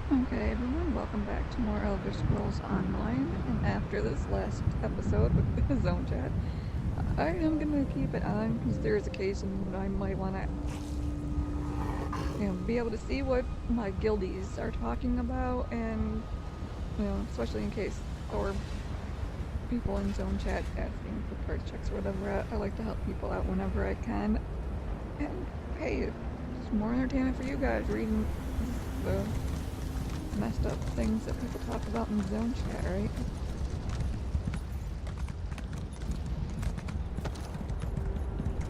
Okay, everyone, welcome back to more Elder Scrolls Online. And after this last episode with the Zone Chat, I am gonna keep it on because there is a case and I might want to, be able to see what my guildies are talking about, and especially in case or people in Zone Chat asking for price checks or whatever. I like to help people out whenever I can. And hey, it's more entertainment for you guys reading the messed up things that people talk about in Zone Chat, right?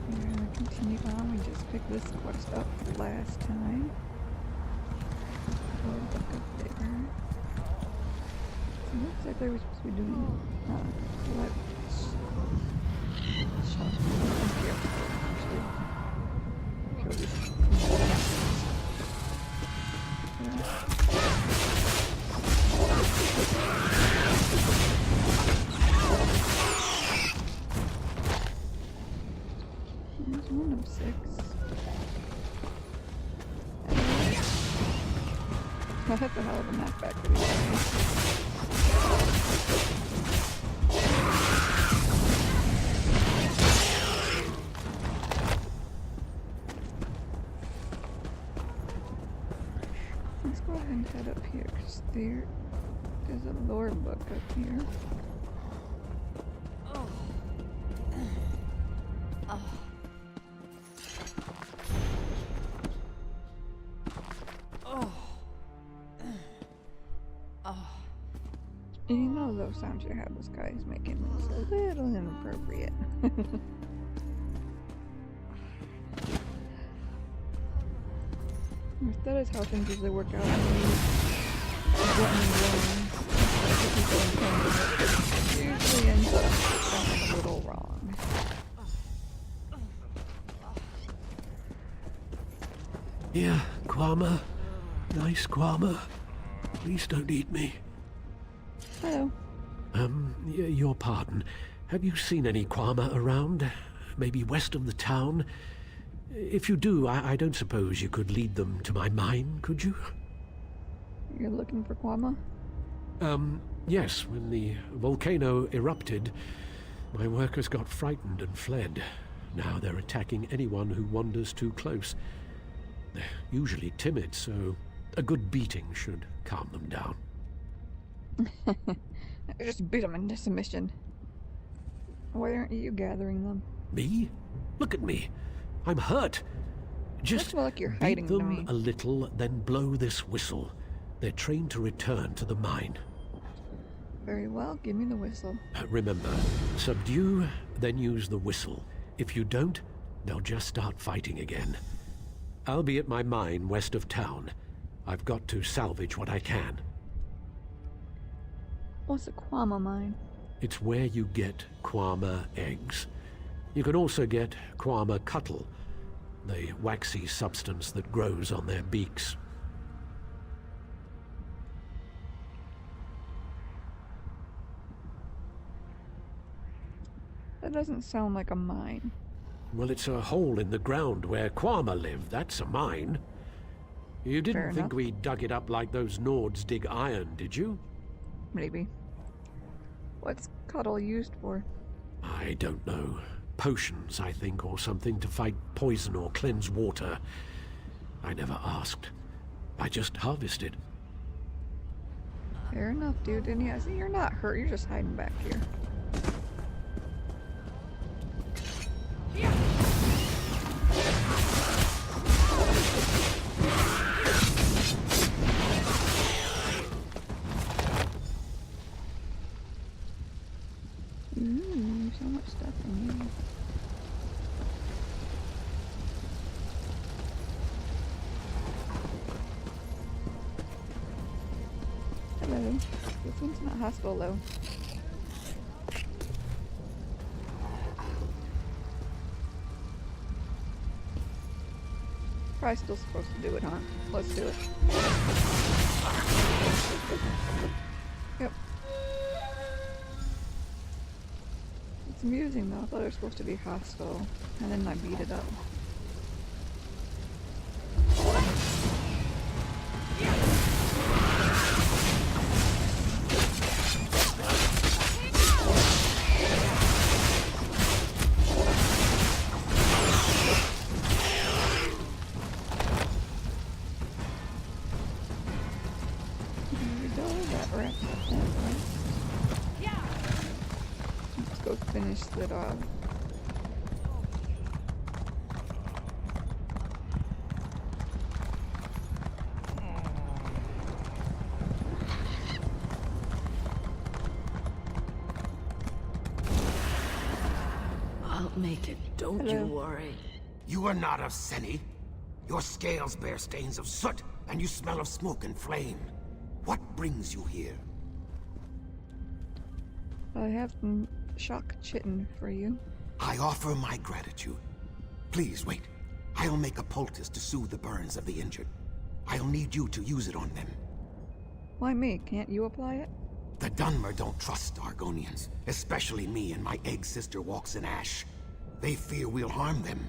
We're gonna continue on. We just picked this quest up last time. Go back up there. It looks like they were supposed to be doing what? Shot. Kill this. There's one of 6. That's a hell of a map back to Let's go ahead and head up here because there is a lore book up here. You know those sounds you have this guy is making is a little inappropriate. That is how things usually work out when you it usually ends up going a little wrong. Yeah, Kwama. Nice Kwama. Please don't eat me. Hello. Your pardon. Have you seen any Kwama around? Maybe west of the town? If you do, I don't suppose you could lead them to my mine, could you? You're looking for Kwama? Yes. When the volcano erupted, my workers got frightened and fled. Now they're attacking anyone who wanders too close. They're usually timid, so a good beating should calm them down. Just beat them into submission. Why aren't you gathering them? Me? Look at me. I'm hurt. Just like you're beat hiding them to me. a little, then blow this whistle. They're trained to return to the mine. Very well, give me the whistle. Remember, subdue, then use the whistle. If you don't, they'll just start fighting again. I'll be at my mine west of town. I've got to salvage what I can. What's a Kwama mine? It's where you get Kwama eggs. You can also get Kwama cuttle, the waxy substance that grows on their beaks. That doesn't sound like a mine. Well, it's a hole in the ground where Kwama live. That's a mine. You didn't Fair think enough. we dug it up like those Nords dig iron, did you? Maybe. What's Cuddle used for? I don't know. Potions, I think, or something to fight poison or cleanse water. I never asked. I just harvested. Fair enough, dude. And yeah, see, you're not hurt. You're just hiding back here. So much stuff in here. Hello. This one's not hostile though. Probably still supposed to do it, huh? Let's do it. Yep. It's amusing though. I thought it was supposed to be hostile, and then I beat it up. go. That wraps up that quest. Let's go finish the dog. I'll make it, don't you worry. You are not of Seni. Your scales bear stains of soot, and you smell of smoke and flame. What brings you here? I have some shock chitin for you. I offer my gratitude. Please wait. I'll make a poultice to soothe the burns of the injured. I'll need you to use it on them. Why me? Can't you apply it? The Dunmer don't trust Argonians, especially me and my egg sister walks in ash. They fear we'll harm them.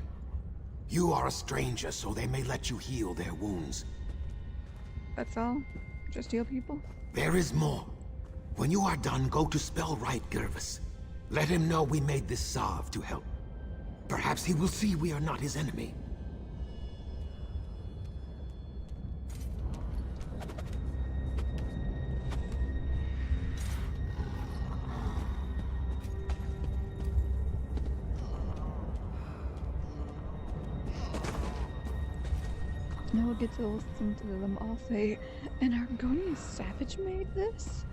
You are a stranger, so they may let you heal their wounds. That's all? Just heal people? There is more. When you are done, go to Spellwright Gervis. Let him know we made this salve to help. Perhaps he will see we are not his enemy. Now we'll get to listen to them all say, "An Argonian savage made this?"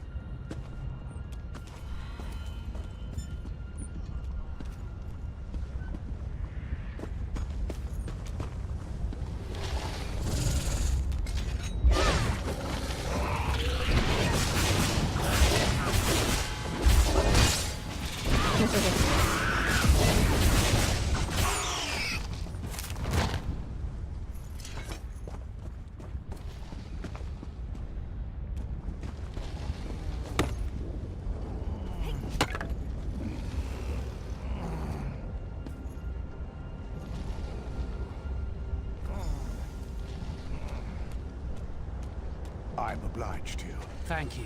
I'm obliged to you. Thank you.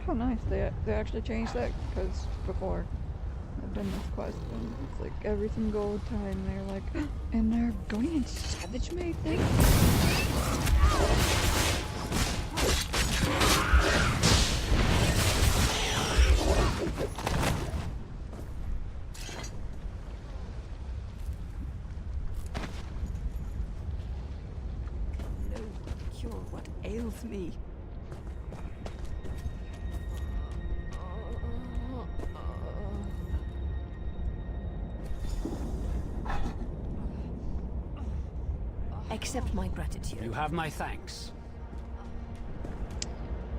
How nice they actually changed that, because before I've done this quest and it's like every single time they're like, "An Argonian savage made thing?" No cure what ails me. Accept my gratitude. You have my thanks.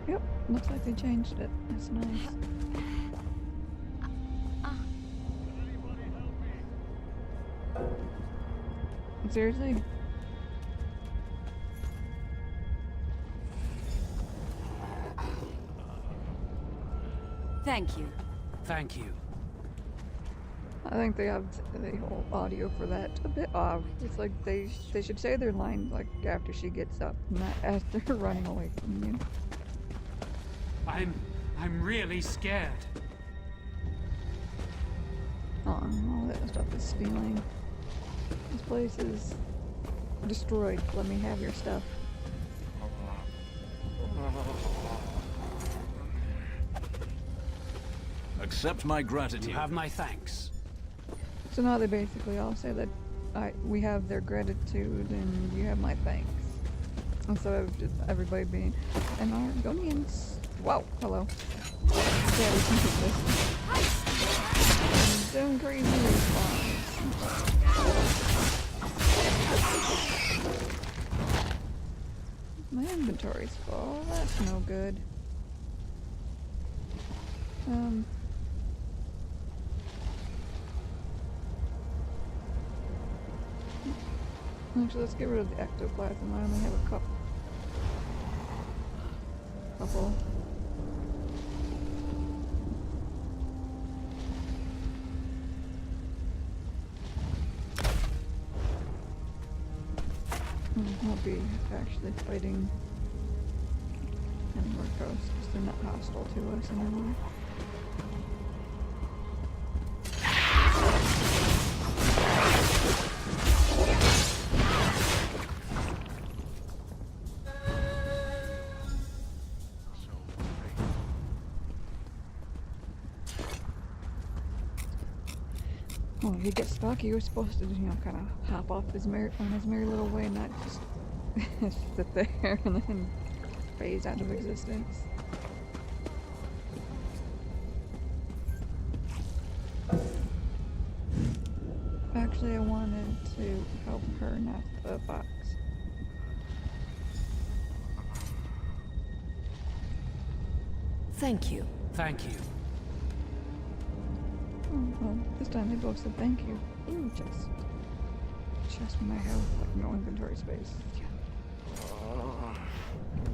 Yep, looks like they changed it. That's nice. Seriously? Thank you. Thank you. I think they have the whole audio for that a bit off. It's like they should say their line like after she gets up, not after running away from you. I'm really scared. All that stuff is stealing. This place is destroyed. Let me have your stuff. Accept my gratitude. You have my thanks. So now they basically all say that we have their gratitude and you have my thanks. Instead of just everybody being an Argonians. Wow, hello. Yeah, we can do this. Doing crazy response. My inventory's full. That's no good. Actually, let's get rid of the ectoplasm. I only have a couple. Won't be actually fighting anymore ghosts because they're not hostile to us anymore. Well, if he gets stuck, he was supposed to, kind of hop off on his merry little way, not just sit there and then phase out of existence. Actually, I wanted to help her, not the box. Thank you. Thank you. Oh, well, this time they both said thank you. Ooh, chest. Chest when I have, like, no inventory space.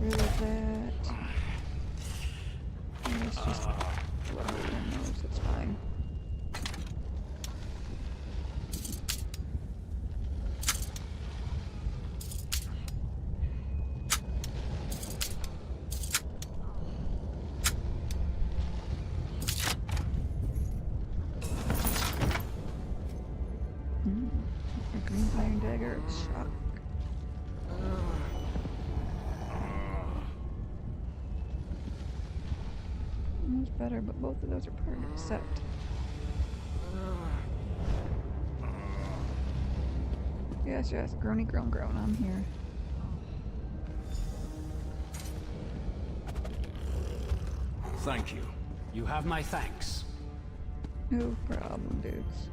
Rid of that. And let's just rub it in your nose, it's fine. A green iron dagger of shock. That's better, but both of those are part of the set. Yes, yes, groany groan groan, I'm here. Thank you. You have my thanks. No problem, dudes.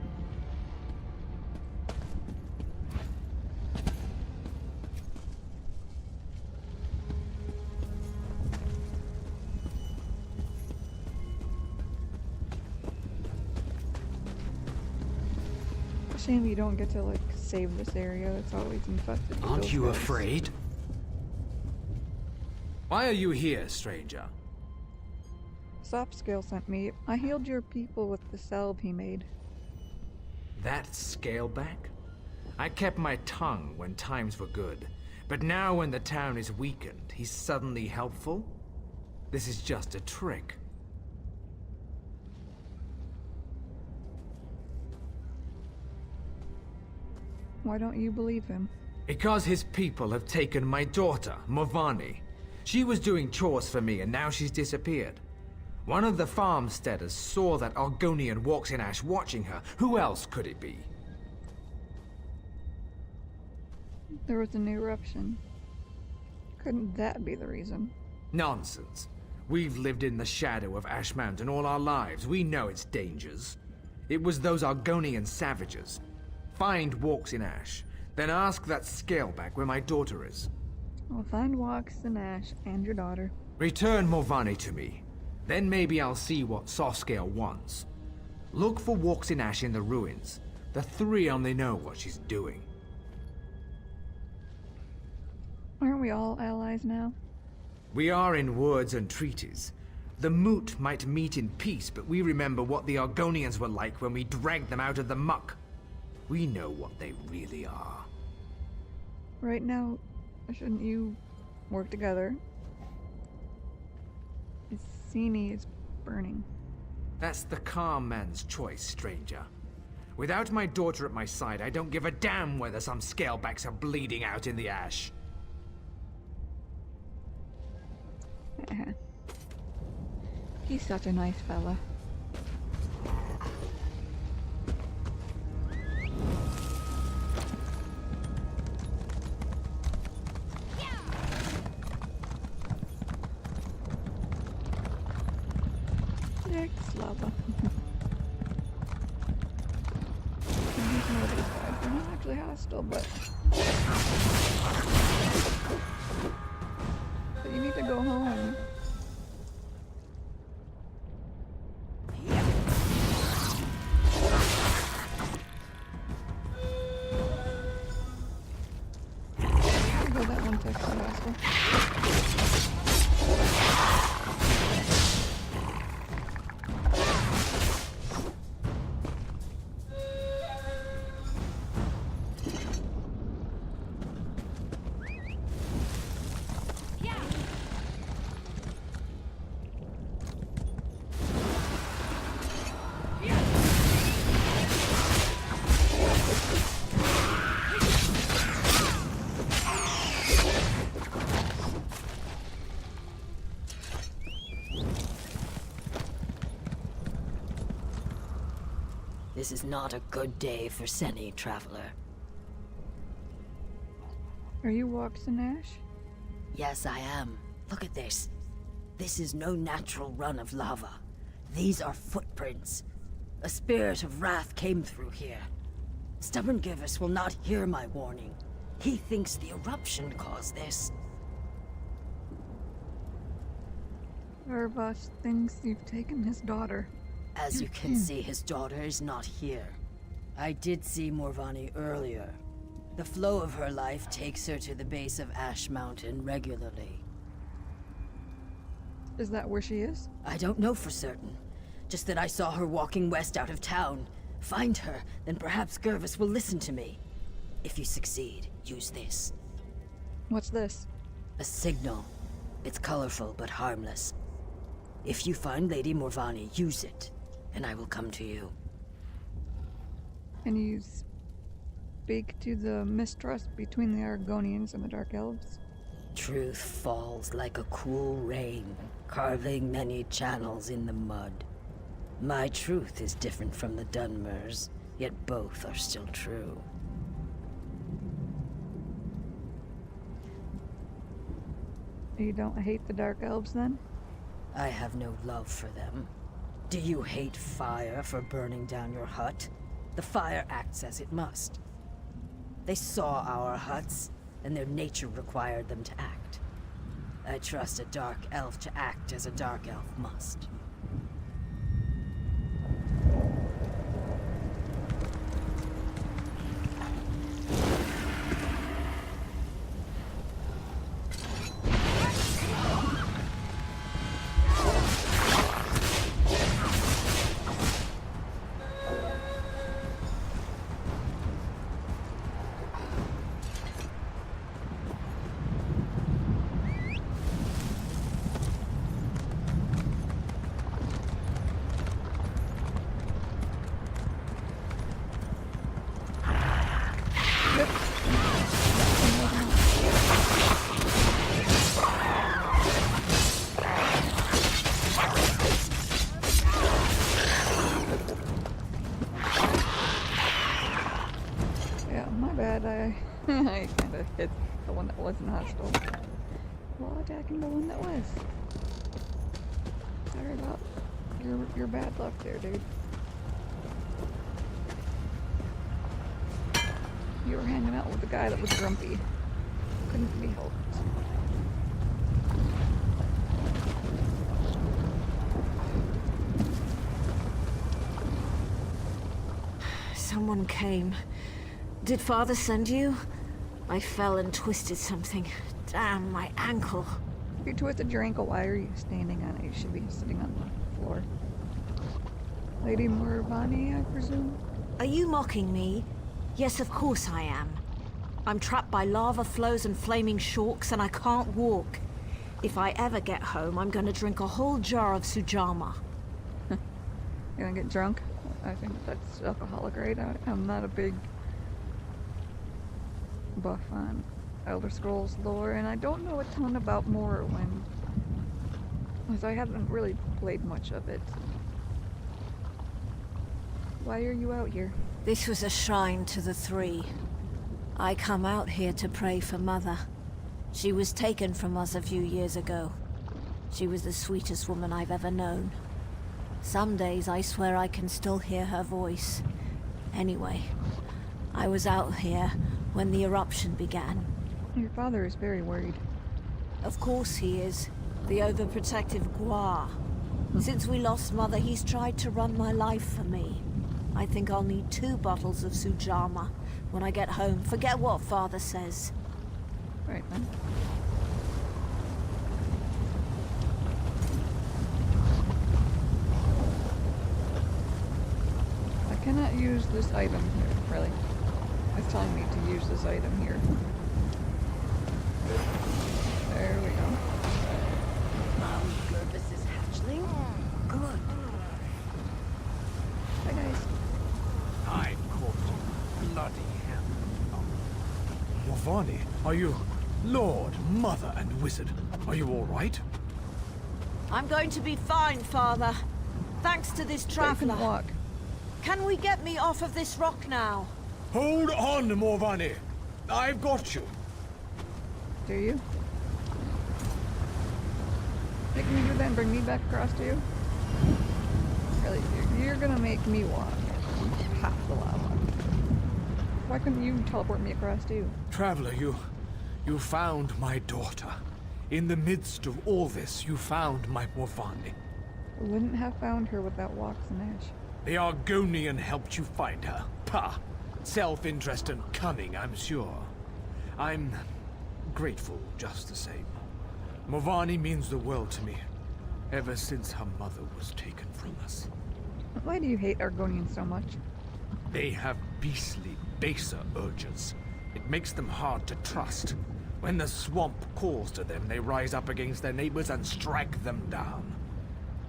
Shame you don't get to, like, save this area. It's always infested with Aren't those you guys. afraid? Why are you here, stranger? Sopscale sent me. I healed your people with the salve he made. That scaleback? I kept my tongue when times were good, but now when the town is weakened, he's suddenly helpful? This is just a trick. Why don't you believe him? Because his people have taken my daughter, Movani. She was doing chores for me and now she's disappeared. One of the farmsteaders saw that Argonian walks in ash watching her. Who else could it be? There was an eruption. Couldn't that be the reason? Nonsense. We've lived in the shadow of Ash Mountain all our lives. We know its dangers. It was those Argonian savages. Find Walks in Ash, then ask that scaleback where my daughter is. I'll find Walks in Ash and your daughter. Return Movani to me. Then maybe I'll see what Softscale wants. Look for Walks in Ash in the ruins. The three only know what she's doing. Aren't we all allies now? We are in words and treaties. The Moot might meet in peace, but we remember what the Argonians were like when we dragged them out of the muck. We know what they really are. Right now, shouldn't you work together? Iceni is burning. That's the calm man's choice, stranger. Without my daughter at my side, I don't give a damn whether some scalebacks are bleeding out in the ash. He's such a nice fella. Next lava. These know these guys. They're not actually hostile, but you need to go home. Go that one text hostile. This is not a good day for Seni, traveler. Are you Waxen Ash? Yes, I am. Look at this. This is no natural run of lava. These are footprints. A spirit of wrath came through here. Stubborn Givus will not hear my warning. He thinks the eruption caused this. Arvas thinks you've taken his daughter. As you can see, his daughter is not here. I did see Morvani earlier. The flow of her life takes her to the base of Ash Mountain regularly. Is that where she is? I don't know for certain. Just that I saw her walking west out of town. Find her, then perhaps Gervis will listen to me. If you succeed, use this. What's this? A signal. It's colorful but harmless. If you find Lady Morvani, use it, and I will come to you. Can you speak to the mistrust between the Argonians and the Dark Elves? Truth falls like a cool rain, carving many channels in the mud. My truth is different from the Dunmers, yet both are still true. You don't hate the Dark Elves, then? I have no love for them. Do you hate fire for burning down your hut? The fire acts as it must. They saw our huts, and their nature required them to act. I trust a Dark Elf to act as a Dark Elf must. I kind of hit the one that wasn't hostile while attacking the one that was. Sorry about your bad luck there, dude. You were hanging out with the guy that was grumpy. Couldn't be helped. Someone came. Did Father send you? I fell and twisted something. Damn, my ankle. If you twisted your ankle, why are you standing on it? You should be sitting on the floor. Lady Morvani, I presume? Are you mocking me? Yes, of course I am. I'm trapped by lava flows and flaming shorks, and I can't walk. If I ever get home, I'm gonna drink a whole jar of Sujama. You're gonna get drunk? I think that's alcoholic, right? I'm not a big buff on Elder Scrolls lore, and I don't know a ton about Morrowind, because I haven't really played much of it. Why are you out here? This was a shrine to the Three. I come out here to pray for Mother. She was taken from us a few years ago. She was the sweetest woman I've ever known. Some days I swear I can still hear her voice. Anyway, I was out here when the eruption began. Your father is very worried. Of course he is. The overprotective Gua. Since we lost Mother, he's tried to run my life for me. I think I'll need 2 bottles of Sujama when I get home. Forget what Father says. Right then. I cannot use this item here, really. It's telling me to use this item here. There we go. Gervis's hatchling? Good. Hi guys. I caught you. Bloody hell. Morvani, are you... Lord, Mother, and Wizard, are you all right? I'm going to be fine, Father. Thanks to this I couldn't traveler. walk. Can we get me off of this rock now? Hold on, Morvani. I've got you. Do you? Make me do that and bring me back across to you? Really, you're gonna make me walk half the lava. Why couldn't you teleport me across to you? Traveler, you found my daughter. In the midst of all this, you found my Morvani. I wouldn't have found her without Walks and Ash. The Argonian helped you find her. Pah! Self-interest and cunning, I'm sure. I'm grateful just the same. Morvani means the world to me, ever since her mother was taken from us. Why do you hate Argonians so much? They have beastly, baser urges. It makes them hard to trust. When the swamp calls to them, they rise up against their neighbors and strike them down.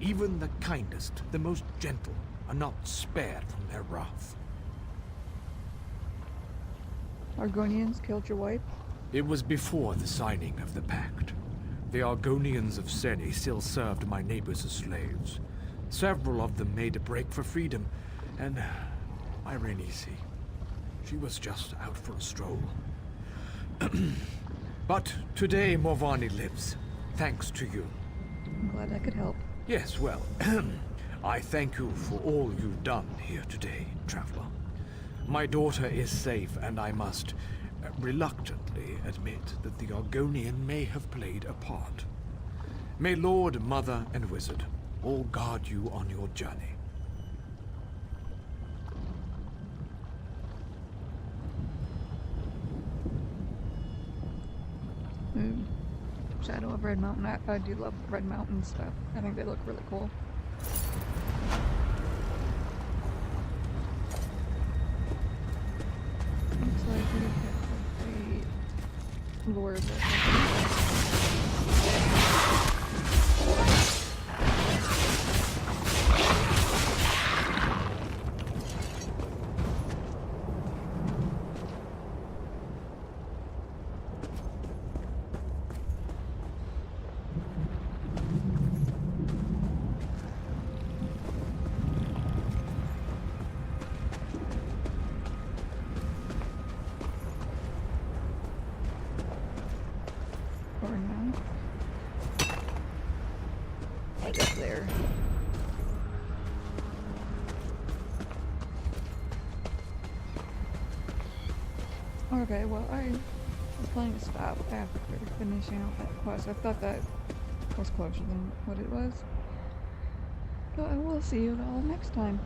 Even the kindest, the most gentle, are not spared from their wrath. Argonians killed your wife? It was before the signing of the pact. The Argonians of Seni still served my neighbors as slaves. Several of them made a break for freedom, and my Renisi, she was just out for a stroll. But today Morvani lives, thanks to you. I'm glad I could help. Yes, well, I thank you for all you've done here today, Traveler. My daughter is safe, and I must reluctantly admit that the Argonian may have played a part. May Lord, Mother, and Wizard all guard you on your journey. Shadow of Red Mountain. I do love Red Mountain stuff. I think they look really cool. Looks like we have a lure there. Okay, well, I was planning to stop after finishing out that quest. I thought that was closer than what it was. But I will see you all next time.